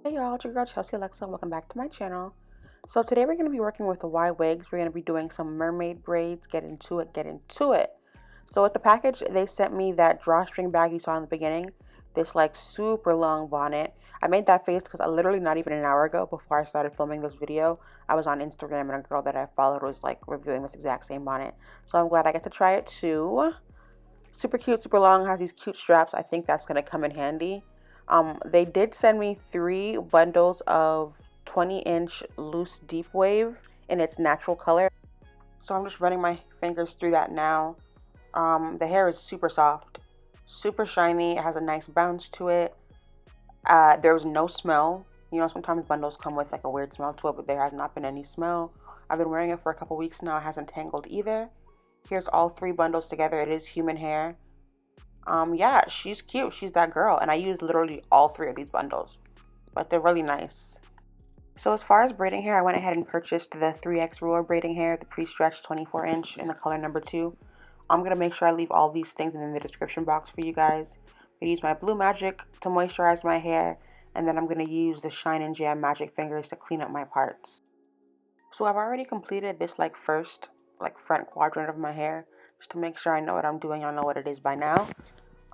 Hey y'all, it's your girl Chelsea Alexa. Welcome back to my channel. So today we're going to be working with the Ywigs. We're going to be doing some mermaid braids. Get into it, get into it. So with the package, they sent me that drawstring bag you saw in the beginning. This like super long bonnet. I made that face because I literally not even an hour ago before I started filming this video, I was on Instagram and a girl that I followed was like reviewing this exact same bonnet. So I'm glad I get to try it too. Super cute, super long, has these cute straps. I think that's going to come in handy. They did send me 3 bundles of 20-inch loose deep wave in its natural color. So I'm just running my fingers through that now. The hair is super soft, super shiny. It has a nice bounce to it. There was no smell. You know, sometimes bundles come with like a weird smell to it, but there has not been any smell. I've been wearing it for a couple weeks now. It hasn't tangled either. Here's all 3 bundles together. It is human hair. Yeah, she's cute. She's that girl. And I use literally all 3 of these bundles, but they're really nice. So as far as braiding hair, I went ahead and purchased the 3X Ruwa braiding hair, the pre-stretched 24-inch in the color number 2. I'm going to make sure I leave all these things in the description box for you guys. I use my Blue Magic to moisturize my hair, and then I'm going to use the Shine and Jam Magic Fingers to clean up my parts. So I've already completed this first front quadrant of my hair, just to make sure I know what I'm doing. Y'all know what it is by now.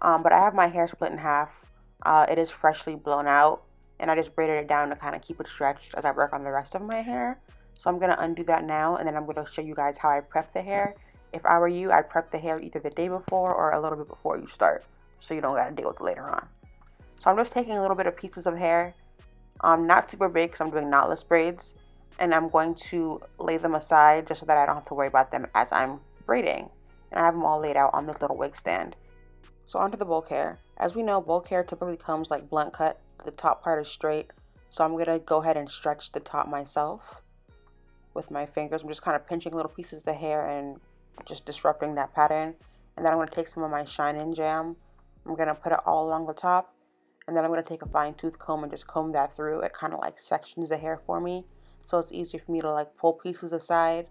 But I have my hair split in half. It is freshly blown out, and I just braided it down to kind of keep it stretched as I work on the rest of my hair. So I'm going to undo that now, and then I'm going to show you guys how I prep the hair. If I were you, I'd prep the hair either the day before or a little bit before you start, so you don't got to deal with it later on. So I'm just taking a little bit of pieces of hair, not super big because I'm doing knotless braids, and I'm going to lay them aside just so that I don't have to worry about them as I'm braiding. And I have them all laid out on this little wig stand. So onto the bulk hair. As we know, bulk hair typically comes like blunt cut. The top part is straight. So I'm going to go ahead and stretch the top myself with my fingers. I'm just kind of pinching little pieces of hair and just disrupting that pattern. And then I'm going to take some of my Shine and Jam. I'm going to put it all along the top. And then I'm going to take a fine tooth comb and just comb that through. It kind of like sections the hair for me. So it's easier for me to like pull pieces aside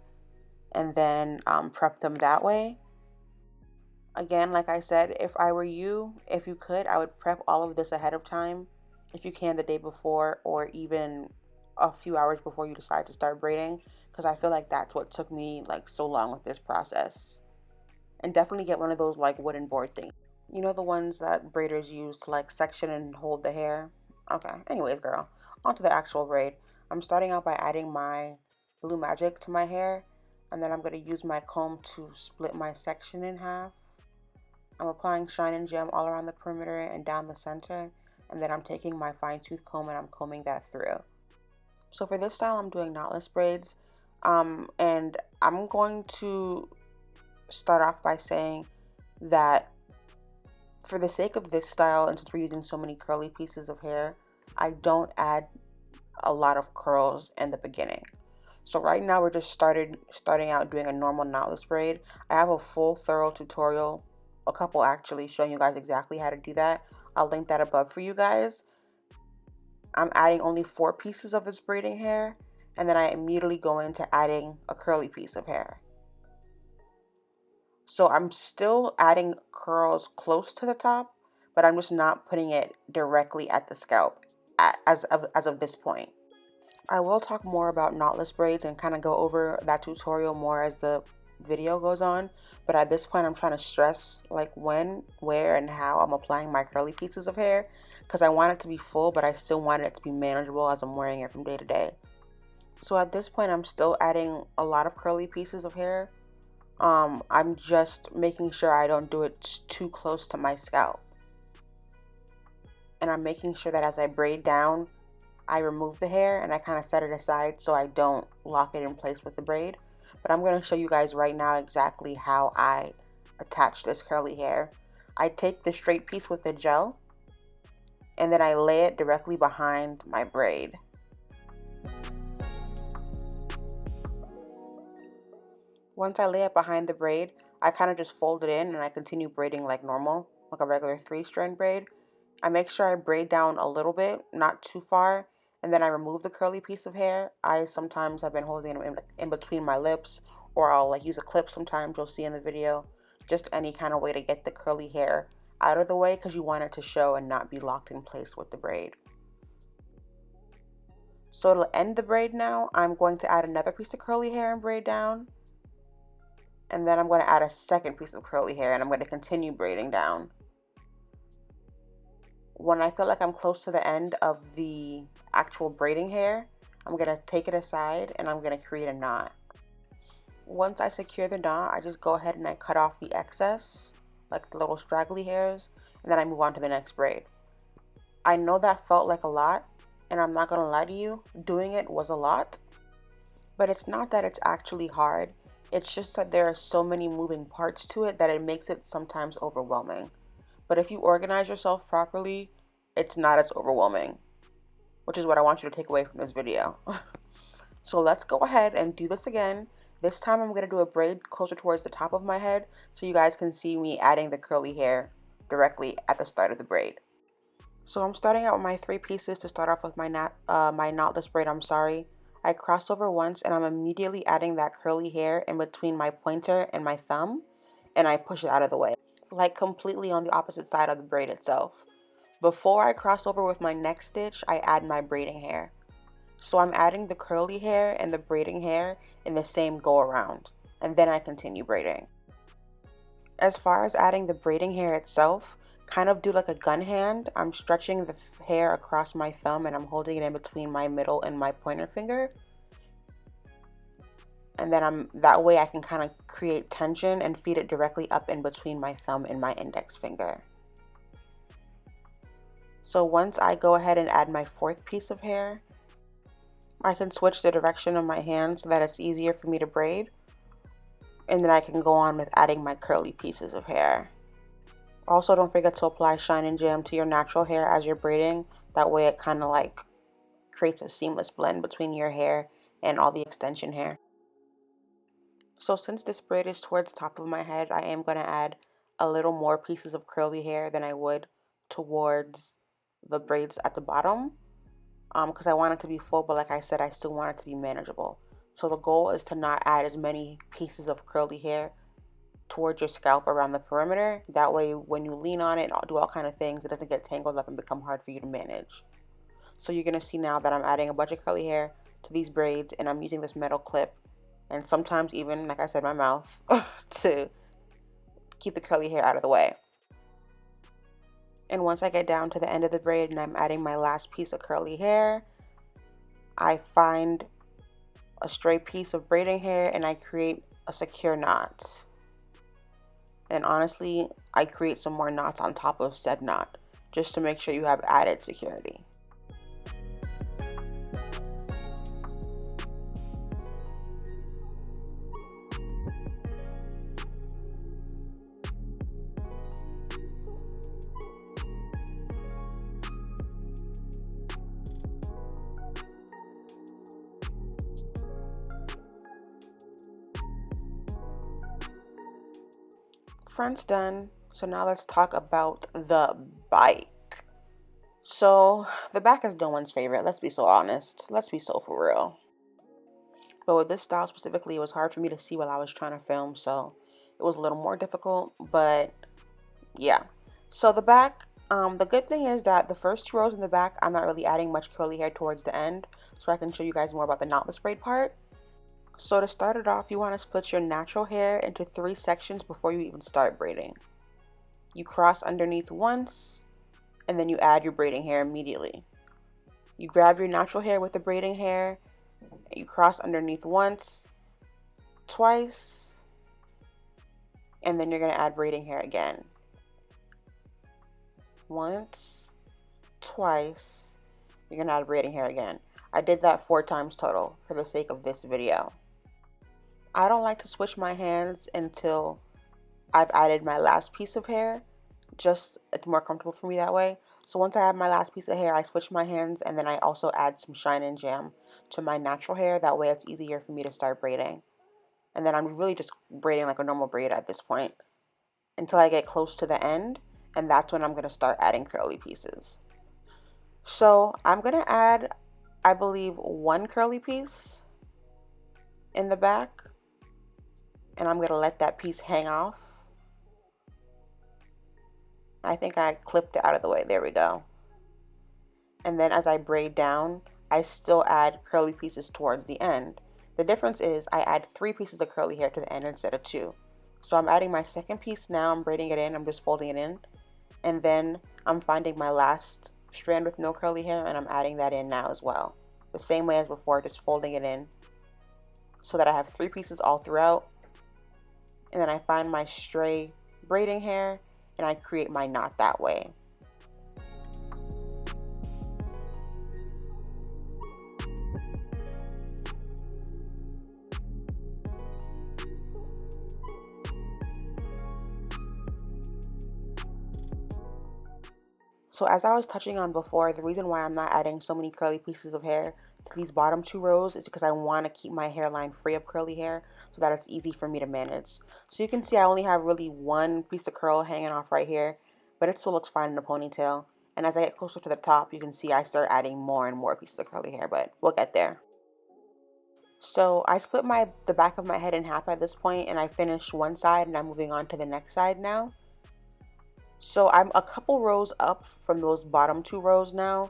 and then prep them that way. Again, like I said, if I were you, if you could, I would prep all of this ahead of time. If you can, the day before or even a few hours before you decide to start braiding. Because I feel like that's what took me like so long with this process. And definitely get one of those like wooden board things. You know, the ones that braiders use to like section and hold the hair. Okay, anyways, girl, onto the actual braid. I'm starting out by adding my Blue Magic to my hair. And then I'm going to use my comb to split my section in half. I'm applying Shine and Jam all around the perimeter and down the center, and then I'm taking my fine tooth comb and I'm combing that through. So for this style, I'm doing knotless braids, and I'm going to start off by saying that for the sake of this style, and since we're using so many curly pieces of hair, I don't add a lot of curls in the beginning. So right now we're just starting out doing a normal knotless braid. I have a full thorough tutorial, a couple actually, showing you guys exactly how to do that. I'll link that above for you guys. I'm adding only 4 pieces of this braiding hair, and then I immediately go into adding a curly piece of hair. So I'm still adding curls close to the top, but I'm just not putting it directly at the scalp as of this point. I will talk more about knotless braids and kind of go over that tutorial more as the video goes on, but at this point I'm trying to stress like when, where, and how I'm applying my curly pieces of hair, because I want it to be full, but I still want it to be manageable as I'm wearing it from day to day. So at this point I'm still adding a lot of curly pieces of hair. I'm just making sure I don't do it too close to my scalp, and I'm making sure that as I braid down, I remove the hair and I kind of set it aside so I don't lock it in place with the braid. But I'm going to show you guys right now exactly how I attach this curly hair. I take the straight piece with the gel and then I lay it directly behind my braid. Once I lay it behind the braid, I kind of just fold it in and I continue braiding like normal, like a regular 3-strand braid. I make sure I braid down a little bit, not too far, and then I remove the curly piece of hair. I sometimes have been holding it in between my lips, or I'll like use a clip sometimes, you'll see in the video. Just any kind of way to get the curly hair out of the way because you want it to show and not be locked in place with the braid. So to end the braid now, I'm going to add another piece of curly hair and braid down. And then I'm going to add a second piece of curly hair and I'm going to continue braiding down. When I feel like I'm close to the end of the actual braiding hair, I'm going to take it aside and I'm going to create a knot. Once I secure the knot, I just go ahead and I cut off the excess, like the little straggly hairs, and then I move on to the next braid. I know that felt like a lot, and I'm not going to lie to you, doing it was a lot, but it's not that it's actually hard. It's just that there are so many moving parts to it that it makes it sometimes overwhelming. But if you organize yourself properly, it's not as overwhelming, which is what I want you to take away from this video. So let's go ahead and do this again. This time I'm going to do a braid closer towards the top of my head so you guys can see me adding the curly hair directly at the start of the braid. So I'm starting out with my 3 pieces to start off with my knotless braid, I cross over once and I'm immediately adding that curly hair in between my pointer and my thumb, and I push it out of the way, like completely on the opposite side of the braid itself. Before I cross over with my next stitch, I add my braiding hair. So I'm adding the curly hair and the braiding hair in the same go around, and then I continue braiding. As far as adding the braiding hair itself, kind of do like a gun hand. I'm stretching the hair across my thumb and I'm holding it in between my middle and my pointer finger. And then that way I can kind of create tension and feed it directly up in between my thumb and my index finger. So once I go ahead and add my 4th piece of hair, I can switch the direction of my hand so that it's easier for me to braid. And then I can go on with adding my curly pieces of hair. Also, don't forget to apply Shine and Jam to your natural hair as you're braiding. That way it kind of like creates a seamless blend between your hair and all the extension hair. So since this braid is towards the top of my head, I am going to add a little more pieces of curly hair than I would towards the braids at the bottom. Because I want it to be full, but like I said, I still want it to be manageable. So the goal is to not add as many pieces of curly hair towards your scalp around the perimeter. That way when you lean on it and do all kind of things, it doesn't get tangled up and become hard for you to manage. So you're going to see now that I'm adding a bunch of curly hair to these braids, and I'm using this metal clip and sometimes even, like I said, my mouth to keep the curly hair out of the way. And once I get down to the end of the braid and I'm adding my last piece of curly hair, I find a stray piece of braiding hair and I create a secure knot. And honestly, I create some more knots on top of said knot just to make sure you have added security. Front's done, so now let's talk about the bike. So the back is no one's favorite, let's be so honest, let's be so for real. But with this style specifically, it was hard for me to see while I was trying to film, so it was a little more difficult, but yeah. So the back, the good thing is that the first 2 rows in the back, I'm not really adding much curly hair towards the end, so I can show you guys more about the knotless braid part. So to start it off, you want to split your natural hair into 3 sections before you even start braiding. You cross underneath once, and then you add your braiding hair immediately. You grab your natural hair with the braiding hair, you cross underneath once, twice, and then you're going to add braiding hair again. Once, twice, you're going to add braiding hair again. I did that 4 times total for the sake of this video. I don't like to switch my hands until I've added my last piece of hair. Just, it's more comfortable for me that way. So once I have my last piece of hair, I switch my hands and then I also add some Shine and Jam to my natural hair. That way it's easier for me to start braiding. And then I'm really just braiding like a normal braid at this point until I get close to the end, and that's when I'm going to start adding curly pieces. So I'm going to add, I believe, 1 curly piece in the back, and I'm going to let that piece hang off. I think I clipped it out of the way. There we go. And then as I braid down, I still add curly pieces towards the end. The difference is I add 3 pieces of curly hair to the end instead of 2. So I'm adding my second piece now, I'm braiding it in, I'm just folding it in. And then I'm finding my last strand with no curly hair and I'm adding that in now as well. The same way as before, just folding it in so that I have 3 pieces all throughout. And then I find my stray braiding hair and I create my knot that way. So as I was touching on before, the reason why I'm not adding so many curly pieces of hair to these bottom 2 rows is because I want to keep my hairline free of curly hair so that it's easy for me to manage. So you can see I only have really 1 piece of curl hanging off right here, but it still looks fine in a ponytail. And as I get closer to the top, you can see I start adding more and more pieces of curly hair, but we'll get there. So I split the back of my head in half at this point, and I finished one side and I'm moving on to the next side now. So I'm a couple rows up from those bottom 2 rows now,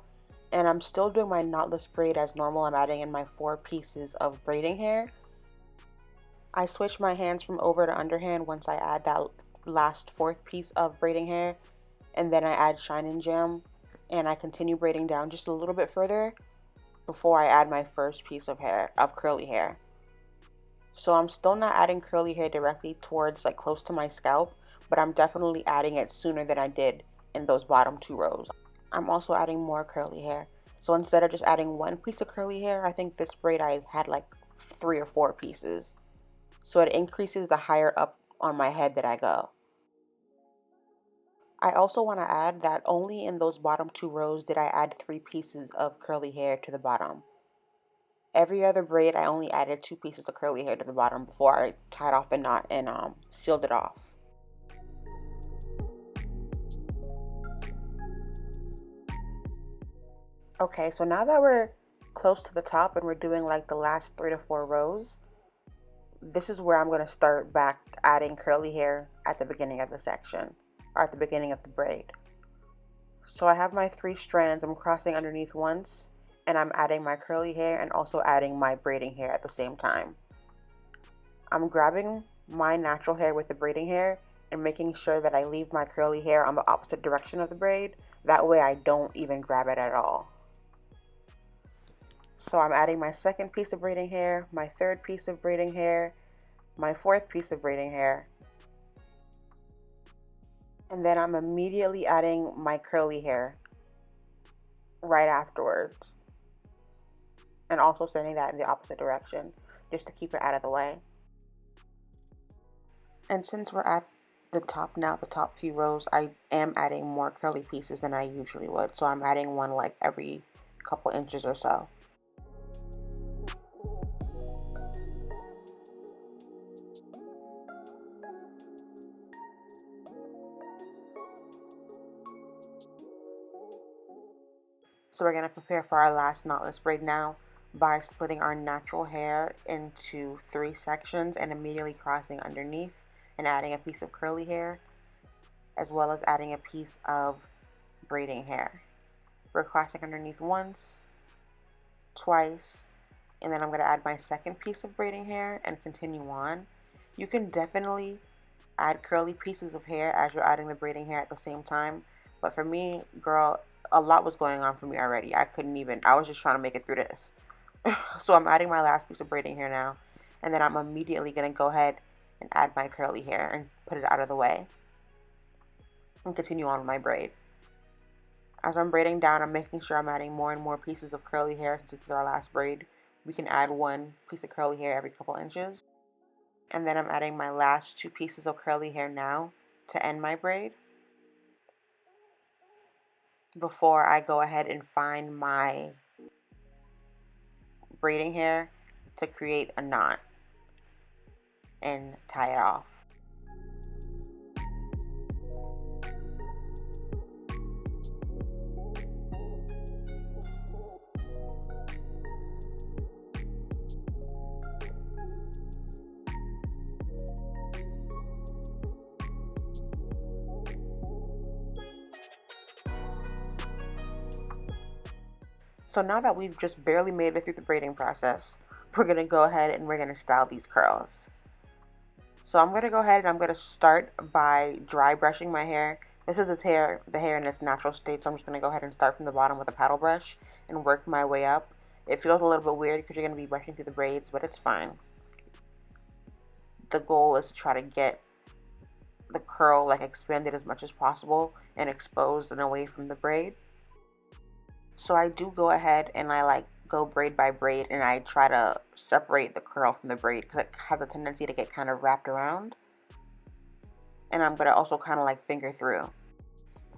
and I'm still doing my knotless braid as normal. I'm adding in my 4 pieces of braiding hair. I switch my hands from over to underhand once I add that last 4th piece of braiding hair, and then I add shine and jam, and I continue braiding down just a little bit further before I add my first piece of curly hair. So I'm still not adding curly hair directly towards like close to my scalp, but I'm definitely adding it sooner than I did in those bottom 2 rows. I'm also adding more curly hair. So instead of just adding 1 piece of curly hair, I think this braid I had like 3 or 4 pieces. So it increases the higher up on my head that I go. I also want to add that only in those bottom 2 rows did I add 3 pieces of curly hair to the bottom. Every other braid I only added 2 pieces of curly hair to the bottom before I tied off the knot and sealed it off. Okay, so now that we're close to the top and we're doing like the last 3 to 4 rows, this is where I'm going to start back adding curly hair at the beginning of the section, or at the beginning of the braid. So I have my 3 strands, I'm crossing underneath once, and I'm adding my curly hair and also adding my braiding hair at the same time. I'm grabbing my natural hair with the braiding hair and making sure that I leave my curly hair on the opposite direction of the braid. That way I don't even grab it at all. So I'm adding my 2nd piece of braiding hair, my 3rd piece of braiding hair, my 4th piece of braiding hair, and then I'm immediately adding my curly hair right afterwards, and also sending that in the opposite direction just to keep it out of the way. And since we're at the top now, the top few rows, I am adding more curly pieces than I usually would, so I'm adding one like every couple inches or so. So we're going to prepare for our last knotless braid now by splitting our natural hair into 3 sections and immediately crossing underneath and adding a piece of curly hair, as well as adding a piece of braiding hair. We're crossing underneath once, twice, and then I'm going to add my 2nd piece of braiding hair and continue on. You can definitely add curly pieces of hair as you're adding the braiding hair at the same time, but for me, girl, a lot was going on for me already. I was just trying to make it through this. So I'm adding my last piece of braiding hair now, and then I'm immediately going to go ahead and add my curly hair and put it out of the way and continue on with my braid. As I'm braiding down, I'm making sure I'm adding more and more pieces of curly hair since it's our last braid. We can add 1 piece of curly hair every couple inches. And then I'm adding my last 2 pieces of curly hair now to end my braid, before I go ahead and find my braiding hair to create a knot and tie it off. So now that we've just barely made it through the braiding process, we're going to go ahead and we're going to style these curls. So I'm going to go ahead and I'm going to start by dry brushing my hair. This is the hair in its natural state, so I'm just going to go ahead and start from the bottom with a paddle brush and work my way up. It feels a little bit weird because you're going to be brushing through the braids, but it's fine. The goal is to try to get the curl like expanded as much as possible and exposed and away from the braid. So I do go ahead and I like go braid by braid, and I try to separate the curl from the braid because it has a tendency to get kind of wrapped around. And I'm going to also kind of like finger through.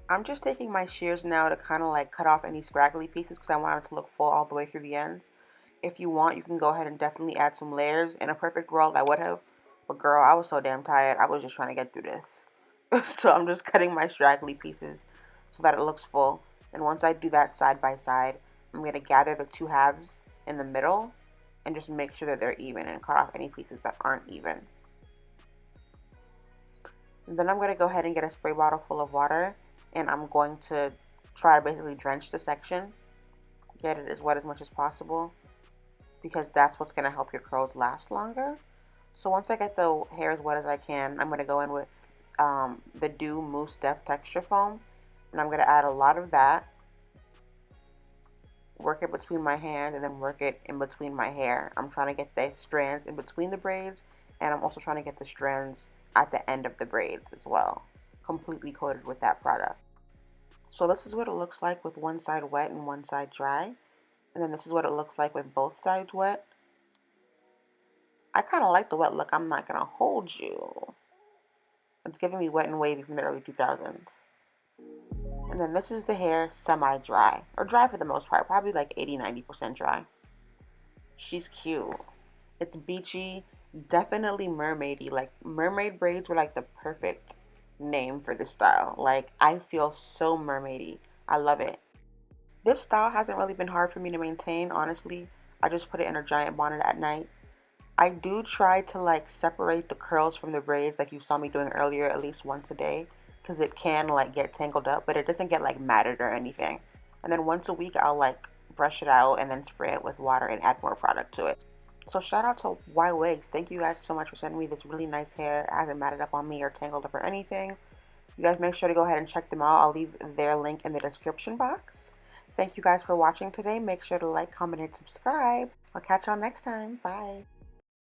I'm just taking my shears now to kind of like cut off any scraggly pieces because I want it to look full all the way through the ends. If you want, you can go ahead and definitely add some layers. In a perfect world, I would have. But girl, I was so damn tired. I was just trying to get through this. So I'm just cutting my straggly pieces so that it looks full. And once I do that side by side, I'm going to gather the two halves in the middle and just make sure that they're even and cut off any pieces that aren't even. And then I'm going to go ahead and get a spray bottle full of water, and I'm going to try to basically drench the section. Get it as wet as much as possible because that's what's going to help your curls last longer. So once I get the hair as wet as I can, I'm going to go in with the Doux Mousse Deft Texture Foam, and I'm going to add a lot of that, work it between my hands, and then work it in between my hair. I'm trying to get the strands in between the braids, and I'm also trying to get the strands at the end of the braids as well, completely coated with that product. So this is what it looks like with one side wet and one side dry, and then this is what it looks like with both sides wet. I kind of like the wet look, I'm not going to hold you. It's giving me wet and wavy from the early 2000s. And then this is the hair semi-dry, or dry for the most part, probably like 80-90% dry. She's cute. It's beachy, definitely mermaidy. Like mermaid braids were like the perfect name for this style. Like I feel so mermaidy. I love it. This style hasn't really been hard for me to maintain, honestly. I just put it in a giant bonnet at night. I do try to like separate the curls from the braids like you saw me doing earlier at least once a day, because it can like get tangled up, but it doesn't get like matted or anything. And then once a week I'll like brush it out and then spray it with water and add more product to it. So shout out to Ywigs. Thank you guys so much for sending me this really nice hair. It hasn't matted up on me or tangled up or anything. You guys make sure to go ahead and check them out. I'll leave their link in the description box. Thank you guys for watching today. Make sure to like, comment, and subscribe. I'll catch y'all next time. Bye.